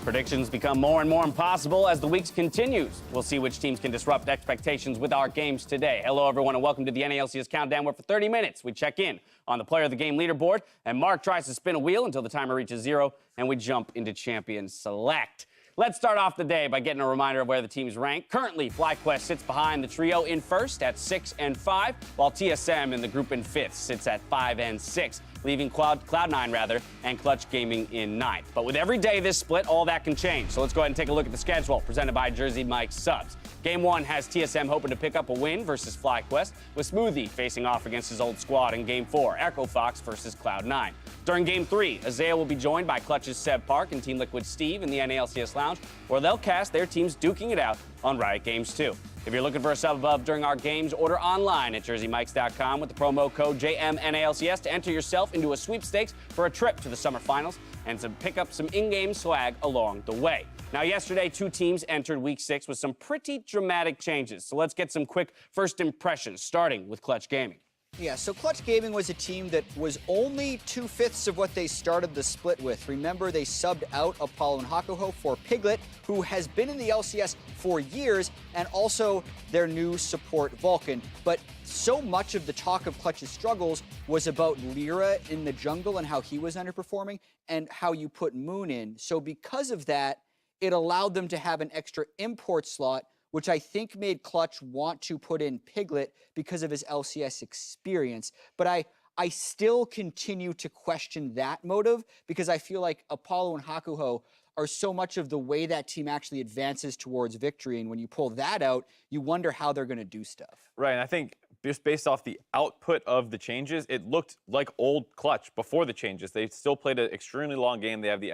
Predictions become more and more impossible as the week continues. We'll see which teams can disrupt expectations with our games today. Hello, everyone, and welcome to the NALCS Countdown, where for 30 minutes we check in on the player of the game leaderboard, and Mark tries to spin a wheel until the timer reaches 0, and we jump into Champions Select. Let's start off the day by getting a reminder of where the teams rank. Currently, FlyQuest sits behind the trio in first at 6 and 5, while TSM in the group in fifth sits at 5 and 6, leaving Cloud9 and Clutch Gaming in ninth. But with every day this split, all that can change. So let's go ahead and take a look at the schedule presented by Jersey Mike's Subs. Game 1 has TSM hoping to pick up a win versus FlyQuest, with Smoothie facing off against his old squad in Game 4, Echo Fox versus Cloud9. During Game 3, Azale will be joined by Clutch's Seb Park and Team Liquid Steve in the NALCS Lounge, where they'll cast their teams duking it out on Riot Games 2. If you're looking for a sub above during our games, order online at jerseymikes.com with the promo code JMNALCS to enter yourself into a sweepstakes for a trip to the summer finals and to pick up some in-game swag along the way. Now, yesterday, two teams entered Week 6 with some pretty dramatic changes. So let's get some quick first impressions, starting with Clutch Gaming. Yeah, so Clutch Gaming was a team that was only 2/5 of what they started the split with. Remember, they subbed out Apollo and Hakuho for Piglet, who has been in the LCS for years, and also their new support Vulcan. But so much of the talk of Clutch's struggles was about Lyra in the jungle and how he was underperforming and how you put Moon in. So because of that, it allowed them to have an extra import slot, which I think made Clutch want to put in Piglet because of his LCS experience. But I still continue to question that motive because I feel like Apollo and Hakuho are so much of the way that team actually advances towards victory. And when you pull that out, you wonder how they're going to do stuff. Right, and I think just based off the output of the changes, it looked like old Clutch before the changes. They still played an extremely long game. They have the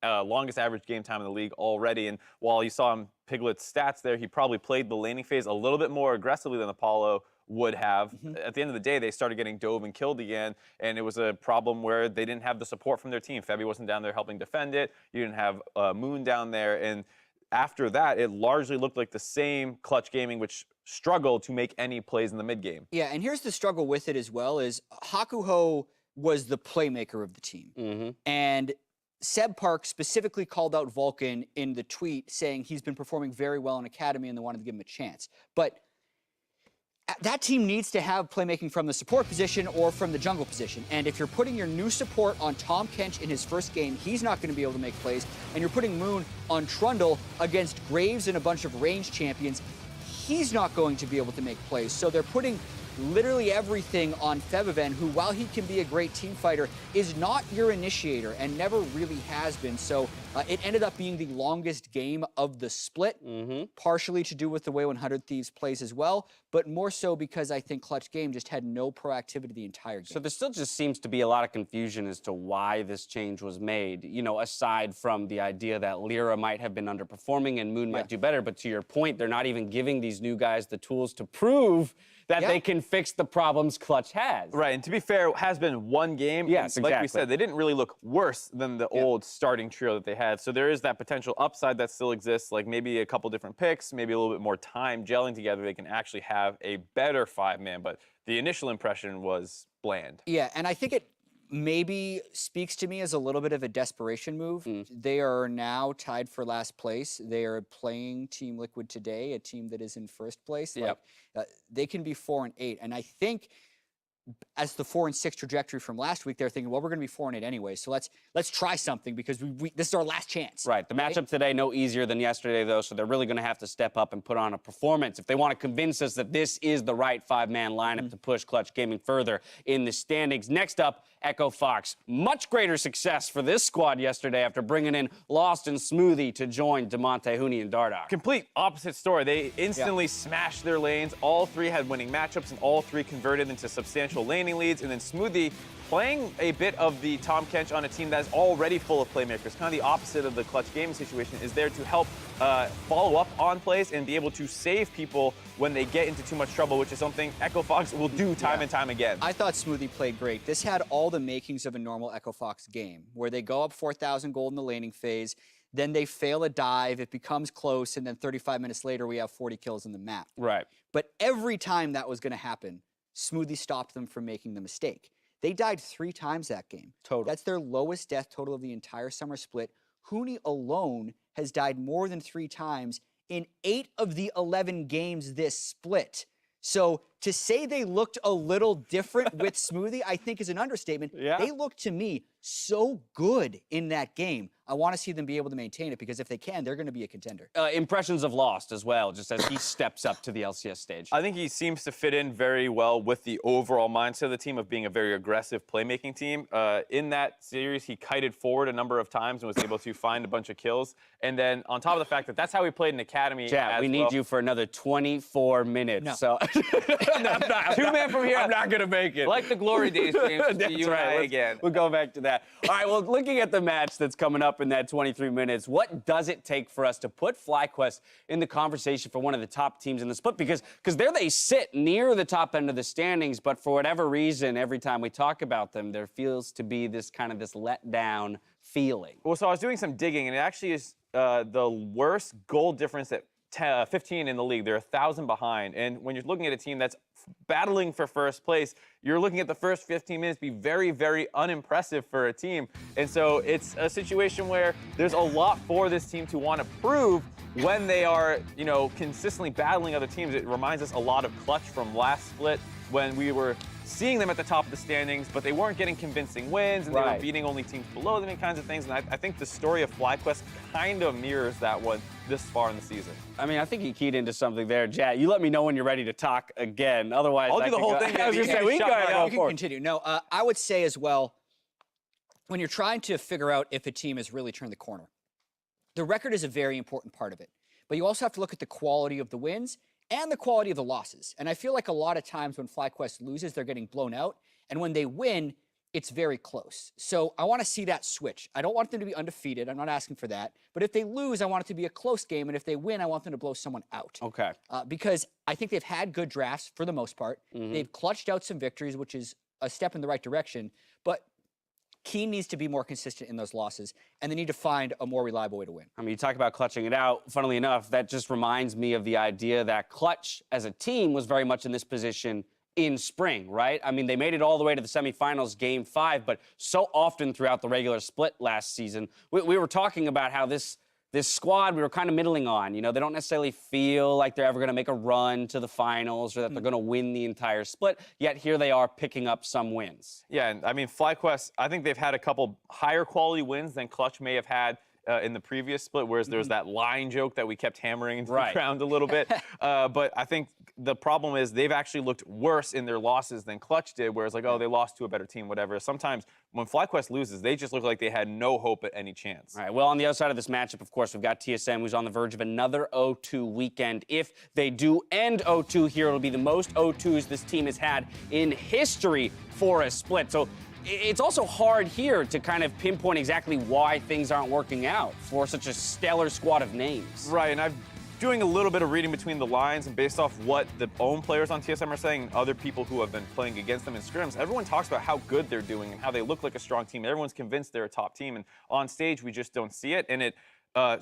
longest average game time in the league already. And while you saw him Piglet's stats there, he probably played the laning phase a little bit more aggressively than Apollo would have. At the end of the day, they started getting dove and killed again, and it was a problem where they didn't have the support from their team. Febby wasn't down there helping defend it. You didn't have Moon down there, and after that, it largely looked like the same Clutch Gaming, which struggled to make any plays in the mid game. Yeah, and here's the struggle with it as well is Hakuho was the playmaker of the team. And Seb Park specifically called out Vulcan in the tweet saying he's been performing very well in Academy and they wanted to give him a chance. But that team needs to have playmaking from the support position or from the jungle position. And if you're putting your new support on Tom Kench in his first game, he's not going to be able to make plays. And you're putting Moon on Trundle against Graves and a bunch of range champions, he's not going to be able to make plays. So they're putting literally everything on Febiven, who, while he can be a great team fighter, is not your initiator and never really has been. So it ended up being the longest game of the split, partially to do with the way 100 Thieves plays as well, but more so because I think Clutch Game just had no proactivity the entire game. So there still just seems to be a lot of confusion as to why this change was made, you know, aside from the idea that Lyra might have been underperforming and Moon might do better. But to your point, they're not even giving these new guys the tools to prove that they can fix the problems Clutch has. Right, and to be fair, it has been one game. Yes, like we said, they didn't really look worse than the old starting trio that they had. So there is that potential upside that still exists, like maybe a couple different picks, maybe a little bit more time gelling together. They can actually have a better 5-man, but the initial impression was bland. Yeah, and I think it maybe speaks to me as a little bit of a desperation move. They are now tied for last place. They are playing Team Liquid today, a team that is in first place. They can be 4 and 8, and I think as the 4 and 6 trajectory from last week, they're thinking, well, we're going to be 4 and 8 anyway, so let's try something because this is our last chance. Right. The matchup today no easier than yesterday, though, so they're really going to have to step up and put on a performance if they want to convince us that this is the right 5-man lineup to push Clutch Gaming further in the standings. Next up, Echo Fox. Much greater success for this squad yesterday after bringing in Lost and Smoothie to join DeMonte, Hooney, and Dardoch. Complete opposite story. They instantly smashed their lanes. All three had winning matchups, and all three converted into substantial laning leads. And then Smoothie playing a bit of the Tom Kench on a team that is already full of playmakers. Kind of the opposite of the Clutch Gaming situation, is there to help follow up on plays and be able to save people when they get into too much trouble, which is something Echo Fox will do time and time again. I thought Smoothie played great. This had all the makings of a normal Echo Fox game, where they go up 4,000 gold in the laning phase, then they fail a dive, it becomes close, and then 35 minutes later, we have 40 kills in the map. Right. But every time that was going to happen, Smoothie stopped them from making the mistake. They died 3 times that game. Total. That's their lowest death total of the entire summer split. Huni alone has died more than 3 times in 8 of the 11 games this split. So to say they looked a little different with Smoothie, I think is an understatement. Yeah. They looked to me so good in that game. I want to see them be able to maintain it because if they can, they're going to be a contender. Impressions of Lost as well, just as he steps up to the LCS stage. I think he seems to fit in very well with the overall mindset of the team of being a very aggressive playmaking team. In that series, he kited forward a number of times and was able to find a bunch of kills. And then on top of the fact that that's how he played in Academy Chad, we need you for another 24 minutes. No. So Two-man from here. I'm not going to make it. Like the glory days, James. That's you right. and I Let's- again. We'll go back to that. All right, well, looking at the match that's coming up in that 23 minutes, what does it take for us to put FlyQuest in the conversation for one of the top teams in the split? Because there they sit near the top end of the standings, but for whatever reason, every time we talk about them, there feels to be this kind of this letdown feeling. Well, so I was doing some digging, and it actually is the worst goal difference at 15 in the league. They're 1,000 behind. And when you're looking at a team that's battling for first place, you're looking at the first 15 minutes be very, very unimpressive for a team. And so it's a situation where there's a lot for this team to want to prove when they are, consistently battling other teams. It reminds us a lot of Clutch from last split when we were seeing them at the top of the standings, but they weren't getting convincing wins, and they were beating only teams below them and kinds of things. And I think the story of FlyQuest kind of mirrors that one this far in the season. I mean, I think he keyed into something there. Jad, you let me know when you're ready to talk again. Otherwise, I'll I do the could whole go- thing. I was going to say, we can go ahead and You go can for it. continue. No, I would say as well, when you're trying to figure out if a team has really turned the corner, the record is a very important part of it. But you also have to look at the quality of the wins and the quality of the losses. And I feel like a lot of times when FlyQuest loses, they're getting blown out. And when they win, it's very close. So I want to see that switch. I don't want them to be undefeated. I'm not asking for that. But if they lose, I want it to be a close game. And if they win, I want them to blow someone out. Okay. Because I think they've had good drafts for the most part. They've clutched out some victories, which is a step in the right direction. But Keen needs to be more consistent in those losses, and they need to find a more reliable way to win. I mean, you talk about clutching it out. Funnily enough, that just reminds me of the idea that Clutch as a team was very much in this position in spring, right? I mean, they made it all the way to the semifinals, game 5, but so often throughout the regular split last season, we were talking about how this squad we were kind of middling on. They don't necessarily feel like they're ever going to make a run to the finals or that they're going to win the entire split, yet here they are picking up some wins. Yeah, and I mean, FlyQuest, I think they've had a couple higher quality wins than Clutch may have had in the previous split, whereas there was that line joke that we kept hammering into the ground a little bit. But I think the problem is they've actually looked worse in their losses than Clutch did, whereas they lost to a better team, whatever. Sometimes when FlyQuest loses, they just look like they had no hope at any chance. All right, well, on the other side of this matchup, of course, we've got TSM, who's on the verge of another 0-2 weekend. If they do end 0-2 here, it'll be the most 0-2s this team has had in history for a split. So it's also hard here to kind of pinpoint exactly why things aren't working out for such a stellar squad of names. Right, and I'm doing a little bit of reading between the lines, and based off what the own players on TSM are saying, and other people who have been playing against them in scrims, everyone talks about how good they're doing and how they look like a strong team. Everyone's convinced they're a top team, and on stage we just don't see it. And it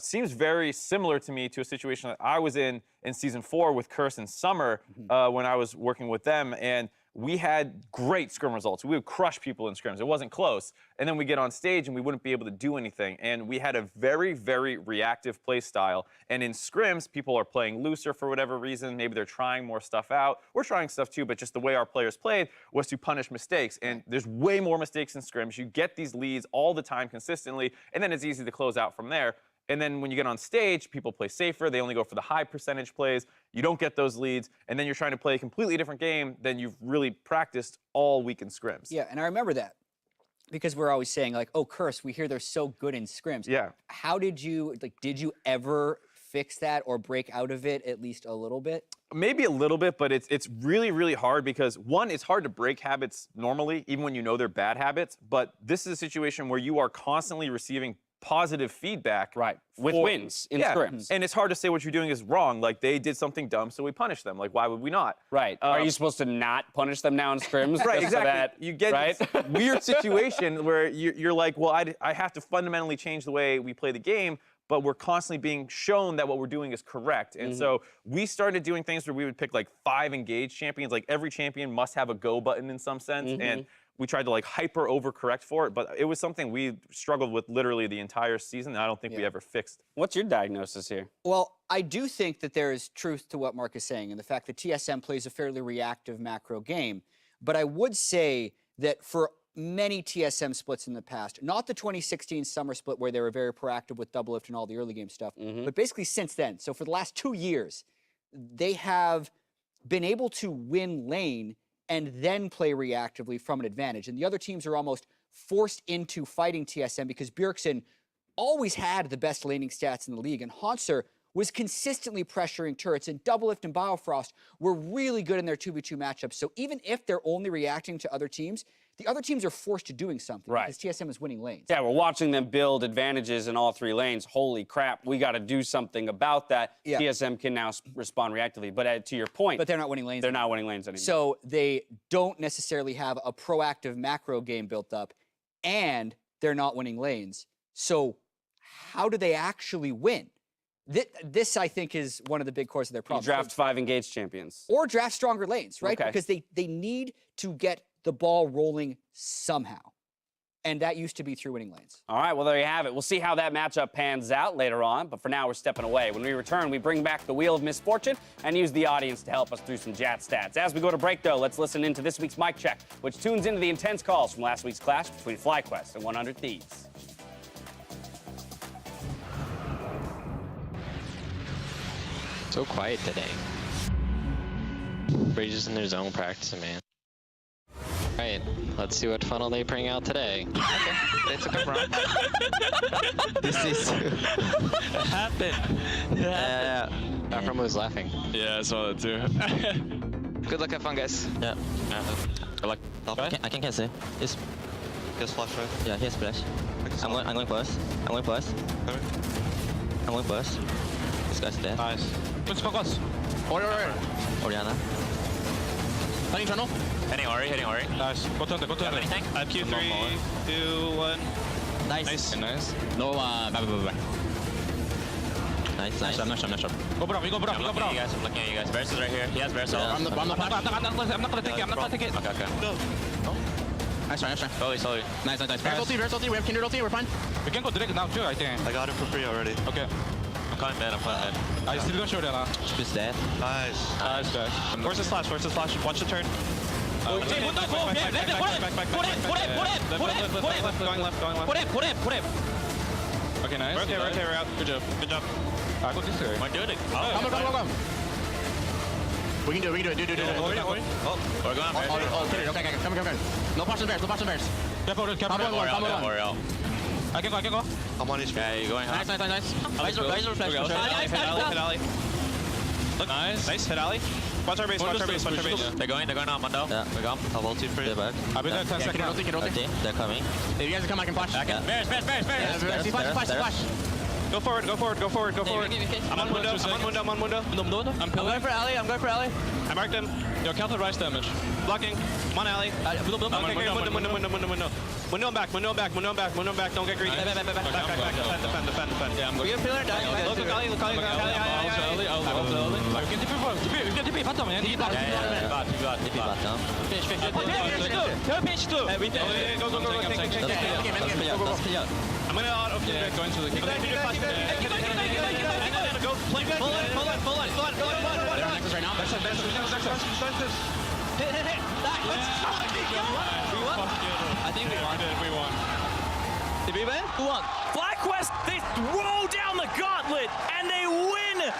seems very similar to me to a situation that I was in Season 4 with Curse and Summer when I was working with them, and we had great scrim results. We would crush people in scrims. It wasn't close. And then we get on stage and we wouldn't be able to do anything. And we had a very, very reactive play style. And in scrims, people are playing looser for whatever reason. Maybe they're trying more stuff out. We're trying stuff too, but just the way our players played was to punish mistakes. And there's way more mistakes in scrims. You get these leads all the time consistently, and then it's easy to close out from there. And then when you get on stage, people play safer. They only go for the high percentage plays. You don't get those leads. And then you're trying to play a completely different game than you've really practiced all week in scrims. Yeah, and I remember that because we're always saying, like, oh, Curse, we hear they're so good in scrims. Yeah. How did you ever fix that or break out of it at least a little bit? Maybe a little bit, but it's really, really hard because, one, it's hard to break habits normally, even when you know they're bad habits. But this is a situation where you are constantly receiving positive feedback. Right, with wins in scrims. And it's hard to say what you're doing is wrong. Like, they did something dumb, so we punish them. Like, why would we not? Right. Are you supposed to not punish them now in scrims? Right, just so exactly. that, You get this weird situation where you're like, well, I have to fundamentally change the way we play the game, but we're constantly being shown that what we're doing is correct. And so we started doing things where we would pick like 5 engaged champions. Like every champion must have a go button in some sense. And we tried to like hyper overcorrect for it, but it was something we struggled with literally the entire season. And I don't think we ever fixed. What's your diagnosis here? Well, I do think that there is truth to what Mark is saying and the fact that TSM plays a fairly reactive macro game. But I would say that for many TSM splits in the past, not the 2016 summer split where they were very proactive with double lift and all the early game stuff, but basically since then, so for the last 2 years, they have been able to win lane and then play reactively from an advantage. And the other teams are almost forced into fighting TSM because Bjergsen always had the best laning stats in the league, and Hansser was consistently pressuring turrets, and Doublelift and Biofrost were really good in their 2v2 matchups. So even if they're only reacting to other teams, the other teams are forced to doing something because TSM is winning lanes. Yeah, we're watching them build advantages in all 3 lanes. Holy crap, we got to do something about that. TSM can now respond reactively. But to your point, but they're not winning lanes. They're not winning lanes anymore. So they don't necessarily have a proactive macro game built up, and they're not winning lanes. So how do they actually win? This, I think, is one of the big cores of their problem. You draft 5 engaged champions. Or draft stronger lanes, right? Okay. Because they need to get the ball rolling somehow. And that used to be through winning lanes. All right, well, there you have it. We'll see how that matchup pans out later on, but for now, we're stepping away. When we return, we bring back the Wheel of Misfortune and use the audience to help us through some Jat stats. As we go to break, though, let's listen into this week's mic check, which tunes into the intense calls from last week's clash between FlyQuest and 100 Thieves. So quiet today. Everybody's just in their zone practicing, man. Alright, let's see what funnel they bring out today. Okay, they took a run. This is... It happened. Yeah. Afram was laughing. Yeah, I saw that too. Good luck, have fun, guys. Yeah. Good luck. I can cancel. Just flash right. yeah, here's splash. I'm going first. I'm going first. I'm going first. This guy's dead. Nice. Let's focus. Oriana. Hitting tunnel. Hitting Ori. Nice. Go to the. Anything? I have Q3, 2, 1. Nice. Nice. No, Nice. I'm not sure. Go bro. I'm looking at you guys. Versus right here. He has Versus. Yeah. I'm not gonna take it. Okay. Go. Nice. Slowly. Nice. Verse ulti. We have Kindred ulti. We're fine. We can go direct now too, I think. I got it for free already. Okay. I'm coming mid. I still don't show that. She's dead. Nice. Where's the slash? Watch the turn. Going left. Okay, nice. We're okay, we're out. Good job. Go this way. Am I doing it? Come. We can do it. Do it. Oh, we're going. Okay. Come. No passion bears. Careful. I can go. I'm on his feet. Yeah, you're going high. Nice. Laser flash. Hit alley. Look. Nice. Hit alley. Watch our base. They're going on, Mundo. Yeah. We go. I'll ult you for you back. I'll be there 10 seconds. Okay, they're coming. If you guys come, I can flash. Bears. Flash. Go forward. I'm on Mundo. I'm going for alley. I marked him. Yo, count the rise damage. Blocking. I'm on alley. Mundo. Window and back. Don't get greedy. Back. Defend. Yeah, I'm going. We get pillar. Look, alley. We can TP. Phantom, man. He got. Pinch two. Go. I'm gonna auto going to the kick. Go. Play. Pull it. Right now. Hit. We won. I think we won. Did we win? We won. FlyQuest, they roll down the gauntlet and they win.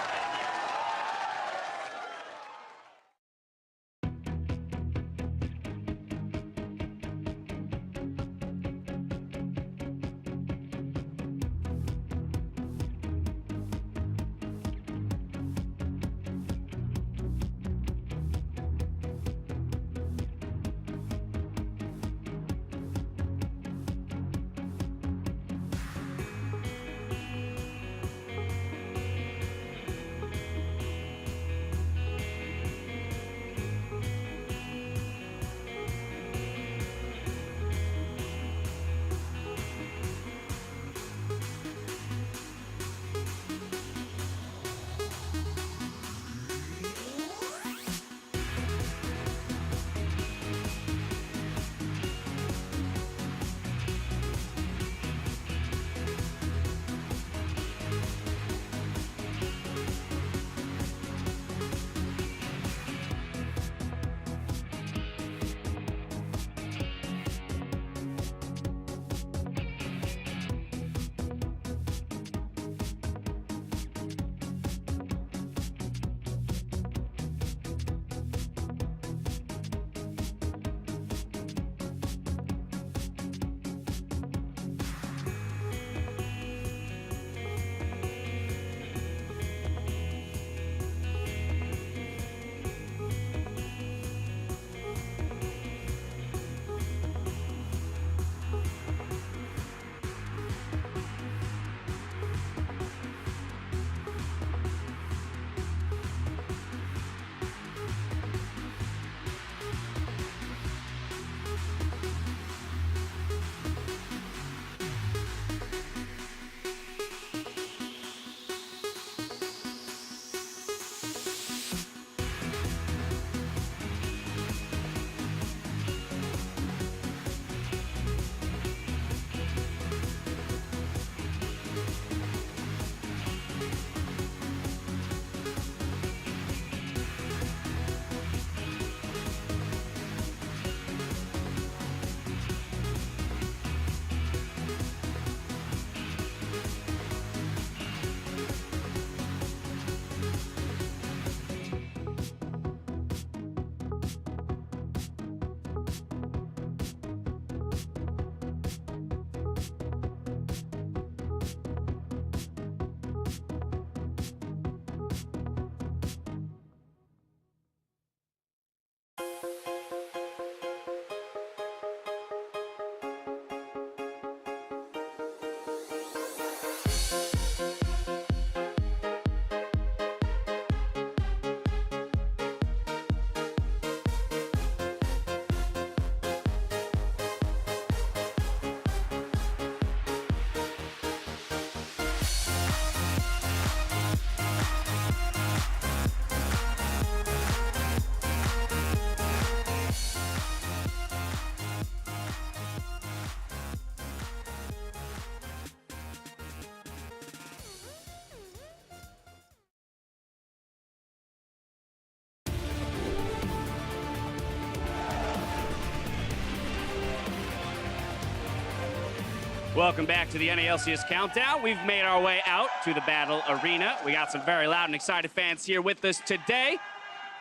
Welcome back to the NALCS Countdown. We've made our way out to the battle arena. We got some very loud and excited fans here with us today.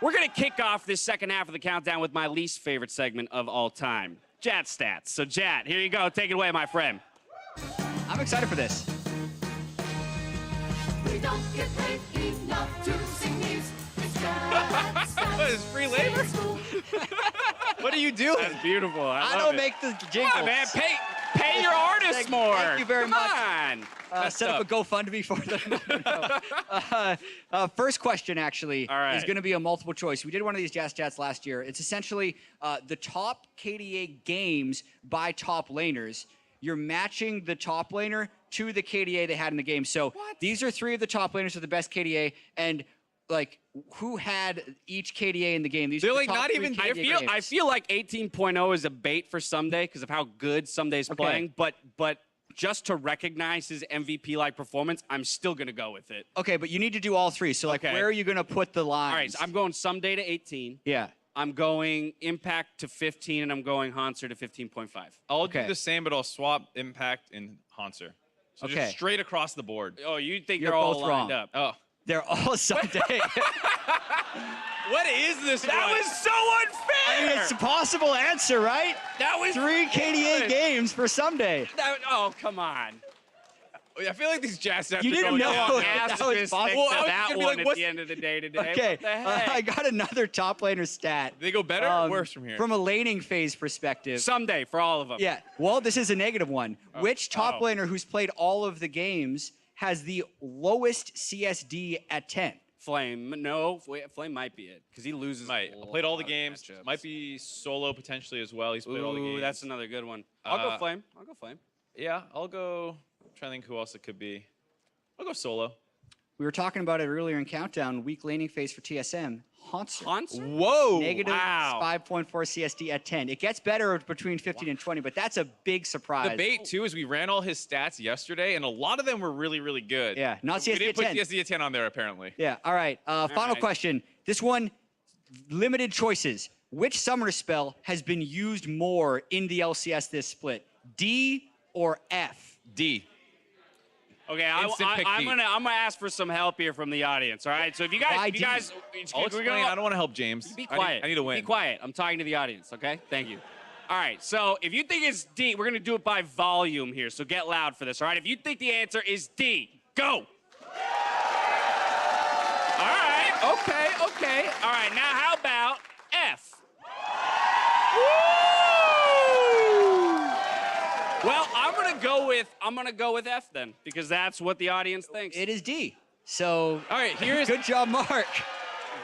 We're going to kick off this second half of the countdown with my least favorite segment of all time, Jat Stats. So, Jat, here you go. Take it away, my friend. I'm excited for this. We don't get paid enough to sing these. It's free labor? What are you doing? That's beautiful. I love don't it. make the jingles. Come on, man. Pay your artists more. Thank you very much. Come on. Set up a GoFundMe for them. First question, actually, All right. is going to be a multiple choice. We did one of these Jazz Chats last year. It's essentially the top KDA games by top laners. You're matching the top laner to the KDA they had in the game. So these are 3 of the top laners with the best KDA, and like who had each KDA in the game. These They're are the like top not 3 even- KDA I games. feel like 18.0 is a bait for Someday because of how good Someday's playing, but just to recognize his MVP-like performance, I'm still going to go with it. Okay, but you need to do all 3. So like, Okay. where are you going to put the lines? All right, so I'm going Someday to 18. Yeah. I'm going Impact to 15, and I'm going Hanser to 15.5. I'll Okay. do the same, but I'll swap Impact and Hanser. So Okay. just straight across the board. Oh, you think You're they're all both lined wrong. up? Oh. They're all Someday. What is this That one? was so unfair! It's a possible answer, right? That was 3 KDA good. games for Someday. Oh, come on. I feel like these Jazz Stats You are didn't going know on. that now. was Asterisk possible. next Well, I to was that gonna be one like, at what's- the end of the day today. Okay, What the heck? I got another top laner stat. They go better or worse from here? From a laning phase perspective. Someday for all of them. Yeah, well, this is a negative one. Which top oh. laner who's played all of the games has the lowest CSD at 10? Flame. No, Flame might be it because he loses. Might. a Played all the lot of games. matchups. Might be solo potentially as well. He's played all the Ooh, games. that's another good one. I'll go Uh, Flame. I'll go Flame. Yeah, I'll go. I'm trying to think who else it could be. I'll go solo. We were talking about it earlier in Countdown, weak laning phase for TSM. Hanser. Hanser? Whoa! Negative Wow. 5.4 CSD at 10. It gets better between 15 and 20, but that's a big surprise. The bait too is we ran all his stats yesterday, and a lot of them were really, really good. Yeah, not We CSD didn't at put 10. CSD at 10 on there apparently. Yeah, all right. Final right. question. This one, limited choices. Which summoner spell has been used more in the LCS this split? D or F? D. Okay, Instant pick I'm D. gonna ask for some help here from the audience. All right, so if you guys, Why if you D? guys, I'll we're explain. gonna- I don't want to help James. Be quiet. I need to win. Be quiet. I'm talking to the audience, okay? Thank you. All right, so if you think it's D, we're going to do it by volume here, so get loud for this, all right? If you think the answer is D, go. All right, okay. All right, now how about F? Well, I'm gonna go with F then, because that's what the audience thinks. It is D. So, All right, here's good job, Mark.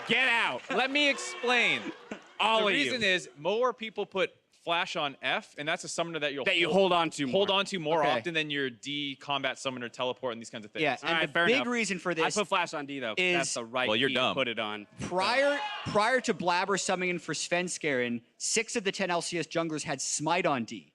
Get out. Let me explain. All The of reason you. is more people put Flash on F, and that's a summoner that That you hold on to more. hold on to more Okay. often than your D combat summoner teleport and these kinds of things. Yeah, All and right, the fair big enough. reason for I this, put Flash on D, though, 'cause is- that's the right Well, you're key to dumb. put it on. prior to Blabber summoning for Svenskeren, 6 of the 10 LCS junglers had Smite on D.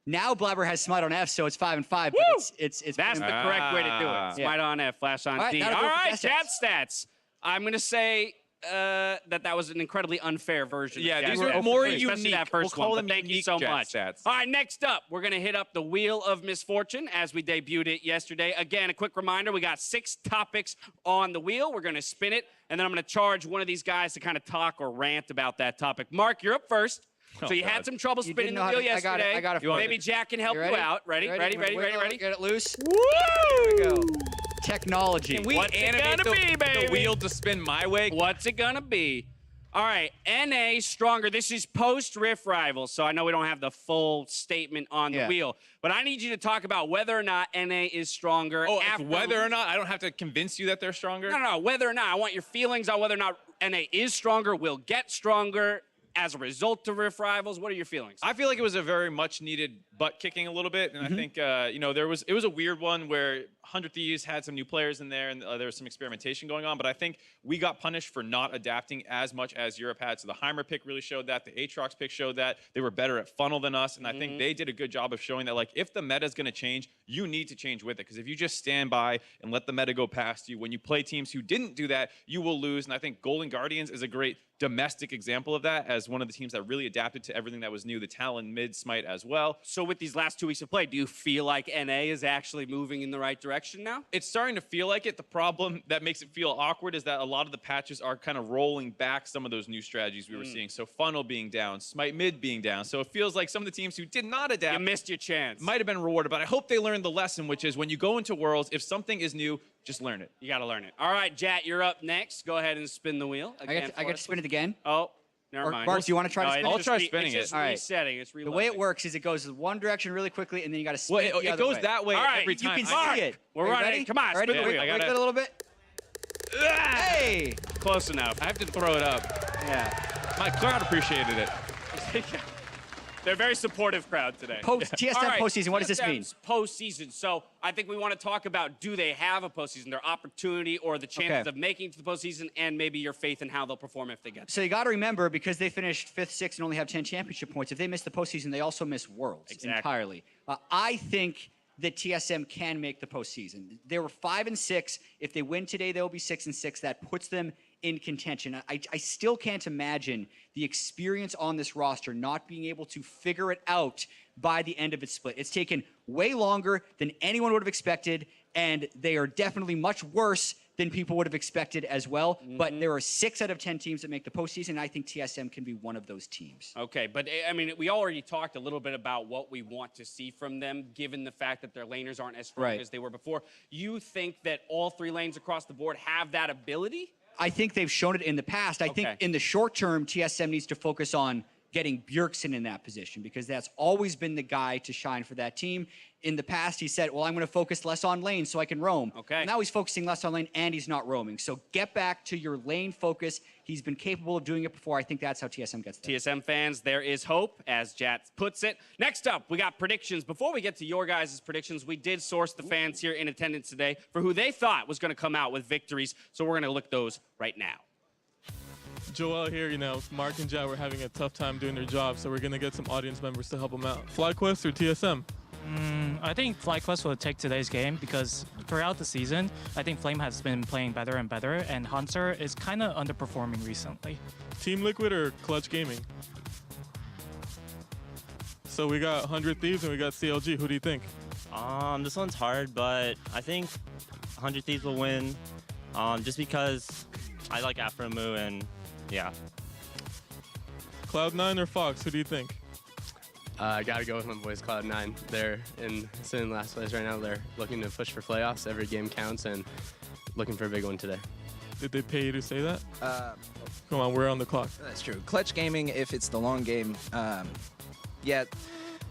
Now Blabber has Smite on F, so it's 5 and 5. But Woo! it's That's the pretty- correct way to do Ah. it. Smite on F, Flash on All right, D. that'll All go for right, best chat stats. I'm going to say that was an incredibly unfair version. Yeah, of these chat are stats, more especially unique. that We'll first call one, them but thank you unique so chat much. stats. All right, next up, we're going to hit up the Wheel of Misfortune as we debuted it yesterday. Again, a quick reminder, we got 6 topics on the wheel. We're going to spin it, and then I'm going to charge one of these guys to kind of talk or rant about that topic. Mark, you're up first. So you had God. some trouble You spinning didn't the know how wheel to- I got it, yesterday. I got it for Maybe you. Jack can help You you ready? out. Ready? Wiggle, Get it loose. Woo! There we go. Technology. Can we What's it animate gonna be, the baby? wheel to spin my way? What's it gonna be? All right, NA stronger. This is post Rift Rivals, so I know we don't have the full statement on the Yeah. wheel, but I need you to talk about whether or not NA is stronger. Oh, after if whether or not, I don't have to convince you that they're stronger? No, whether or not. I want your feelings on whether or not NA is stronger, will get stronger as a result of Rift Rivals. What are your feelings? I feel like it was a very much needed butt kicking a little bit, and I think it was a weird one where 100 Thieves had some new players in there, and there was some experimentation going on. But I think we got punished for not adapting as much as Europe had. So the Heimer pick really showed that. The Aatrox pick showed that. They were better at funnel than us, and I think they did a good job of showing that, like, if the meta is going to change, you need to change with it. Because if you just stand by and let the meta go past you, when you play teams who didn't do that, you will lose. And I think Golden Guardians is a great domestic example of that as one of the teams that really adapted to everything that was new. The Talon mid Smite as well. So with these last 2 weeks of play, do you feel like NA is actually moving in the right direction now? It's starting to feel like it. The problem that makes it feel awkward is that a lot of the patches are kind of rolling back some of those new strategies we were seeing. So Funnel being down, Smite mid being down. So it feels like some of the teams who did not adapt. You missed your chance. Might have been rewarded, but I hope they learned the lesson, which is when you go into Worlds, if something is new, just learn it. You got to learn it. All right, Jat, you're up next. Go ahead and spin the wheel. I get to spin it again. Oh, never Or mind. Mark, do you want to try to spin it? I'll try spinning it's just it. All right. resetting. It's The reloading. way it works is it goes one direction really quickly, and then you got to spin Well, it the it other goes way. that way All right, every You time. can Mark, see it. we're Are you running. ready? Come on, Ready? spin the wheel. Wiggle it a little bit. Hey! Close enough. I have to throw it up. Yeah. My crowd appreciated it. They're a very supportive crowd today. TSM All right, postseason, what does this mean? TSM's postseason. So I think we want to talk about, do they have a postseason, their opportunity or the chances Okay. of making it to the postseason, and maybe your faith in how they'll perform if they get there. So you got to remember, because they finished 5th, 6th, and only have 10 championship points, if they miss the postseason, they also miss Worlds entirely. I think that TSM can make the postseason. They were 5 and 6. If they win today, they'll be 6 and 6. That puts them in contention. I still can't imagine the experience on this roster not being able to figure it out by the end of its split. It's taken way longer than anyone would have expected, and they are definitely much worse than people would have expected as well. But there are 6 out of 10 teams that make the postseason, and I think TSM can be one of those teams. Okay, but I mean, we already talked a little bit about what we want to see from them, given the fact that their laners aren't as strong Right. as they were before. You think that all 3 lanes across the board have that ability? I think they've shown it in the past. I think Okay. in the short term, TSM needs to focus on getting Bjergsen in that position, because that's always been the guy to shine for that team. In the past, he said, well, I'm going to focus less on lane so I can roam. Okay. Now he's focusing less on lane and he's not roaming. So get back to your lane focus. He's been capable of doing it before. I think that's how TSM gets there. TSM fans, there is hope, as Jat puts it. Next up, we got predictions. Before we get to your guys' predictions, we did source the fans here in attendance today for who they thought was going to come out with victories. So we're going to look those right now. Joel here, Mark and Jat were having a tough time doing their job, so we're going to get some audience members to help them out. FlyQuest or TSM? I think FlyQuest will take today's game because throughout the season, I think Flame has been playing better and better, and Hunter is kind of underperforming recently. Team Liquid or Clutch Gaming? So we got 100 Thieves and we got CLG. Who do you think? This one's hard, but I think 100 Thieves will win just because I like Afromu and yeah. Cloud9 or Fox? Who do you think? I gotta go with my boys, Cloud9. They're sitting in last place right now. They're looking to push for playoffs. Every game counts and looking for a big one today. Did they pay you to say that? Come on, we're on the clock. That's true. Clutch Gaming, if it's the long game, yeah,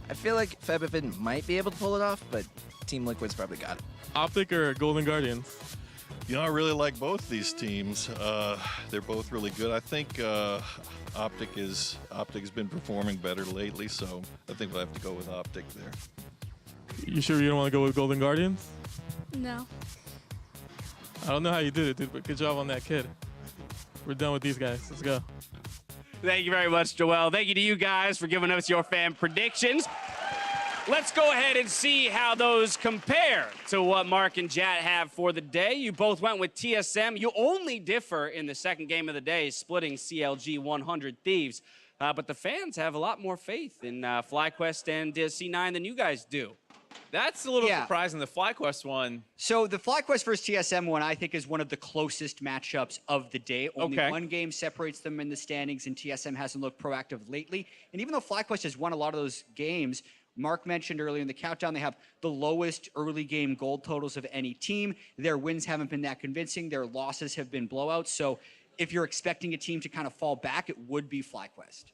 I feel like Febivin might be able to pull it off, but Team Liquid's probably got it. Optic or Golden Guardians? I really like both these teams. They're both really good. I think Optic's been performing better lately, so I think we'll have to go with Optic there. You sure you don't want to go with Golden Guardians? No. I don't know how you did it, dude, but good job on that kid. We're done with these guys. Let's go. Thank you very much, Joel. Thank you to you guys for giving us your fan predictions. Let's go ahead and see how those compare to what Mark and Jat have for the day. You both went with TSM. You only differ in the second game of the day, splitting CLG 100 Thieves. But the fans have a lot more faith in FlyQuest and C9 than you guys do. That's a little surprising, the FlyQuest one. So the FlyQuest versus TSM one, I think, is one of the closest matchups of the day. Only one game separates them in the standings, and TSM hasn't looked proactive lately. And even though FlyQuest has won a lot of those games, Mark mentioned earlier in the countdown, they have the lowest early game gold totals of any team. Their wins haven't been that convincing. Their losses have been blowouts. So if you're expecting a team to kind of fall back, it would be FlyQuest.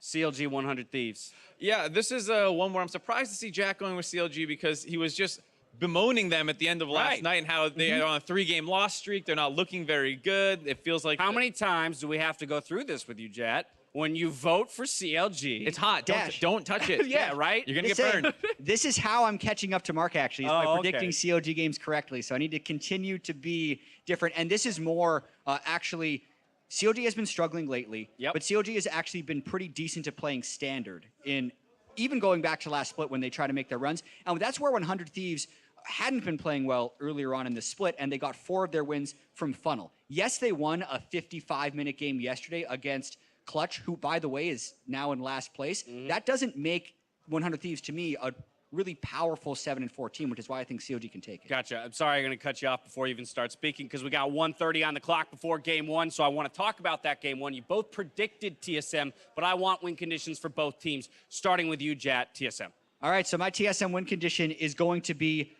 CLG 100 Thieves. Yeah, this is one where I'm surprised to see Jack going with CLG because he was just bemoaning them at the end of last night and how they are on a 3-game loss streak. They're not looking very good. It feels like... How many times do we have to go through this with you, Jat? When you vote for CLG... It's hot. Don't touch it. Yeah, right? You're going to get burned. This is how I'm catching up to Mark, actually, is by predicting CLG games correctly. So I need to continue to be different. And this is more, actually... CLG has been struggling lately, but CLG has actually been pretty decent at playing standard, in even going back to last split when they try to make their runs. And that's where 100 Thieves hadn't been playing well earlier on in the split, and they got 4 of their wins from Funnel. Yes, they won a 55-minute game yesterday against Clutch, who, by the way, is now in last place. That doesn't make 100 Thieves, to me, a really powerful 7-4 team, which is why I think COG can take it. Gotcha. I'm sorry I'm going to cut you off before you even start speaking because we got 1:30 on the clock before game one, so I want to talk about that game one. You both predicted TSM, but I want win conditions for both teams, starting with you, Jat, TSM. All right, so my TSM win condition is going to be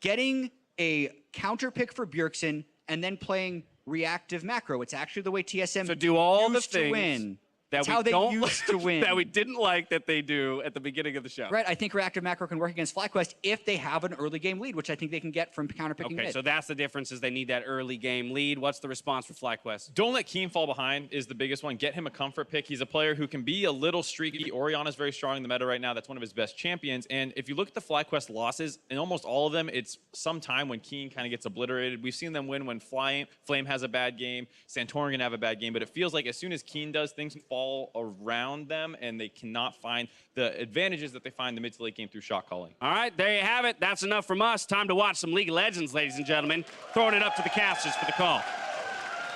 getting a counter pick for Bjergsen and then playing reactive macro. It's actually the way TSM So do all the used to things win. that It's we how they don't used to win. that we didn't like that they do at the beginning of the show. Right, I think reactive macro can work against FlyQuest if they have an early game lead, which I think they can get from counterpicking Okay, mid. so that's the difference is they need that early game lead. What's the response for FlyQuest? Don't let Keen fall behind is the biggest one. Get him a comfort pick. He's a player who can be a little streaky. Oriana's very strong in the meta right now. That's one of his best champions. And if you look at the FlyQuest losses, in almost all of them, it's some time when Keen kind of gets obliterated. We've seen them win when Flame has a bad game, Santorin can have a bad game, but it feels like as soon as Keen does, things fall around them and they cannot find the advantages that they find in the mid to late game through shot calling. All right, there you have it. That's enough from us. Time to watch some League of Legends, ladies and gentlemen. Throwing it up to the casters for the call.